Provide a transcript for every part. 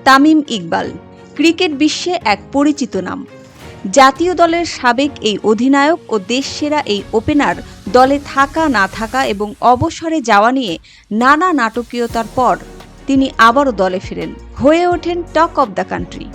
Tamim Iqbal cricket বিশ্বে এক পরিচিত নাম। জাতীয় দলের সাবেক এই অধিনায়ক ও দেশসেরা এই ওপেনার দলে থাকা না থাকা এবং অবসরে যাওয়া নিয়ে নানা নাটকীয়তার পর তিনি আবারও দলে ফেরেন, হয়ে ওঠেন টক অব দ্য কান্ট্রি।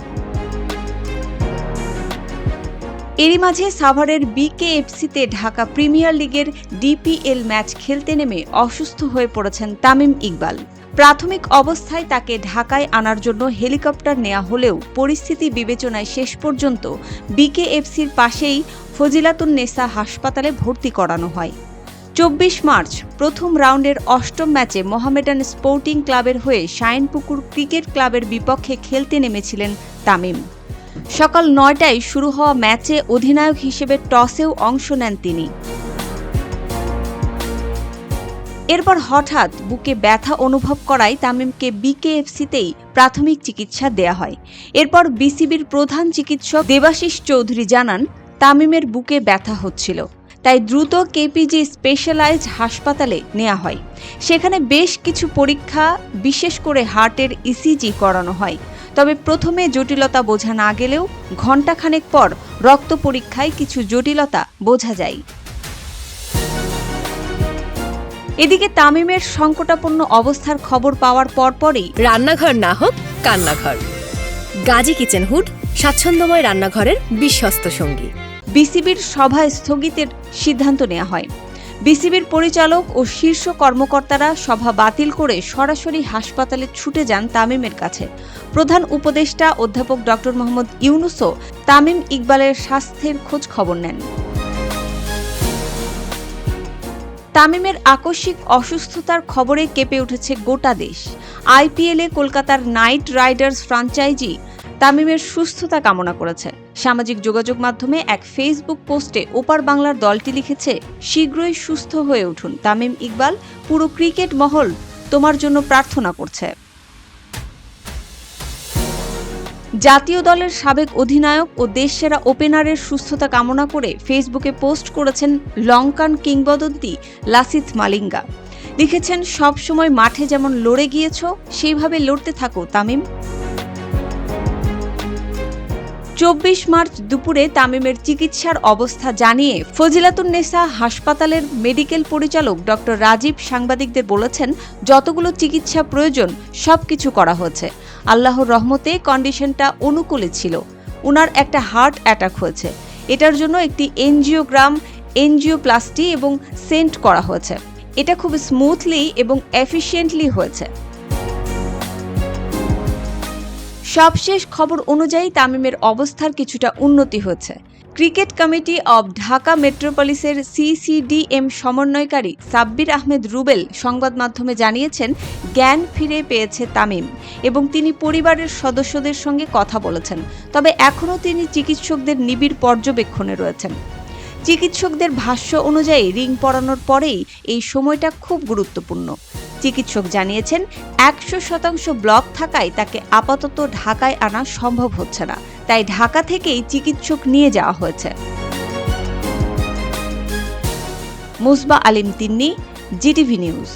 এরই মাঝে সাভারের বিকেএফসিতে ঢাকা প্রিমিয়ার লিগের ডিপিএল ম্যাচ খেলতে নেমে অসুস্থ হয়ে পড়েছেন তামিম ইকবাল। প্রাথমিক অবস্থায় তাকে ঢাকায় আনার জন্য হেলিকপ্টার নেওয়া হলেও পরিস্থিতি বিবেচনায় শেষ পর্যন্ত বিকেএফসির পাশেই ফজিলাতুন্নেসা হাসপাতালে ভর্তি করানো হয়। ২৪ মার্চ প্রথম রাউন্ডের অষ্টম ম্যাচে মোহামেডান স্পোর্টিং ক্লাবের হয়ে শাইনপুকুর ক্রিকেট ক্লাবের বিপক্ষে খেলতে নেমেছিলেন তামিম। সকাল ৯টায় শুরু হওয়া ম্যাচে অধিনায়ক হিসেবে টসেও অংশ নেন তিনি। এরপর হঠাৎ বুকে ব্যথা অনুভব করায় তামিমকে বিকেএফসিতেই প্রাথমিক চিকিৎসা দেয়া হয়। এরপর বিসিবির প্রধান চিকিৎসক দেবাশিস চৌধুরী জানান, তামিমের বুকে ব্যথা হচ্ছিল, তাই দ্রুত কেপিজি স্পেশালাইজড হাসপাতালে নেওয়া হয়। সেখানে বেশ কিছু পরীক্ষা, বিশেষ করে হার্টের ইসিজি করানো হয়। তবে প্রথমে জটিলতা বোঝা না গেলেও ঘণ্টাখানেক পর রক্ত পরীক্ষায় কিছু জটিলতা বোঝা যায়। এদিকে তামিমের সংকটাপন্ন অবস্থার খবর পাওয়ার পরপরই রান্নাঘর না হোক কান্নাঘর, গাজী কিচেন হুড স্বাচ্ছন্দ্যময় রান্নাঘরের বিশ্বস্ত সঙ্গী। বিসিবির সভা স্থগিতের সিদ্ধান্ত নেওয়া হয়। বিসিবির পরিচালক ও শীর্ষ কর্মকর্তারা সভা বাতিল করে সরাসরি হাসপাতালে ছুটে যান তামিমের কাছে। প্রধান উপদেষ্টা অধ্যাপক ড. মোহাম্মদ ইউনূসও তামিম ইকবালের স্বাস্থ্যের খোঁজ খবর নেন। তামিমের আকস্মিক অসুস্থতার খবরে কেঁপে উঠেছে গোটা দেশ। আইপিএলে কলকাতার নাইট রাইডার্স ফ্র্যাঞ্চাইজি তামিমের সুস্থতা কামনা করেছে। সামাজিক যোগাযোগ মাধ্যমে এক ফেসবুক পোস্টে ওপার বাংলার দলটি লিখেছে, শীঘ্রই সুস্থ হয়ে উঠুন তামিম ইকবাল, পুরো ক্রিকেট মহল তোমার জন্য প্রার্থনা করছে। জাতীয় দলের সাবেক অধিনায়ক ও দেশসেরা ওপেনারের সুস্থতা কামনা করে ফেসবুকে পোস্ট করেছেন লঙ্কান কিংবদন্তি লাসিথ মালিঙ্গা। লিখেছেন, সব সময় মাঠে যেমন লড়ে গিয়েছ সেইভাবে লড়তে থাকো তামিম। ২৪ মার্চ দুপুরে তামিমের চিকিৎসার অবস্থা জানিয়ে ফজিলাতুন্নেসা হাসপাতালের মেডিকেল পরিচালক ড. রাজীব সাংবাদিকদের বলেছেন, যতগুলো চিকিৎসা প্রয়োজন সবকিছু করা হয়েছে। আল্লাহর রহমতে কন্ডিশনটা অনুকূলে ছিল। উনার একটা হার্ট অ্যাটাক হয়েছে, এটার জন্য একটি এনজিওগ্রাম, এনজিওপ্লাস্টি এবং সেন্ট করা হয়েছে। এটা খুব স্মুথলি এবং এফিশিয়েন্টলি হয়েছে। সবশেষ খবর অনুযায়ী তামিমের অবস্থার কিছুটা উন্নতি হয়েছে। ক্রিকেট কমিটি অব ঢাকা মেট্রোপলিসের সিসিডিএম সমন্বয়কারী সাব্বির আহমেদ রুবেল সংবাদ মাধ্যমে জানিয়েছেন, জ্ঞান ফিরে পেয়েছে তামিম এবং তিনি পরিবারের সদস্যদের সঙ্গে কথা বলেছেন। তবে এখনও তিনি চিকিৎসকদের নিবিড় পর্যবেক্ষণে রয়েছেন। চিকিৎসকদের ভাষ্য অনুযায়ী রিং পরানোর পরেই এই সময়টা খুব গুরুত্বপূর্ণ। চিকিৎসক জানিয়েছেন, ১০০% ব্লক থাকায় তাকে আপাতত ঢাকায় আনা সম্ভব হচ্ছে না, তাই ঢাকা থেকেই চিকিৎসক নিয়ে যাওয়া হয়েছে। মুসবা আলিম তিন্নি, জিটিভি নিউজ।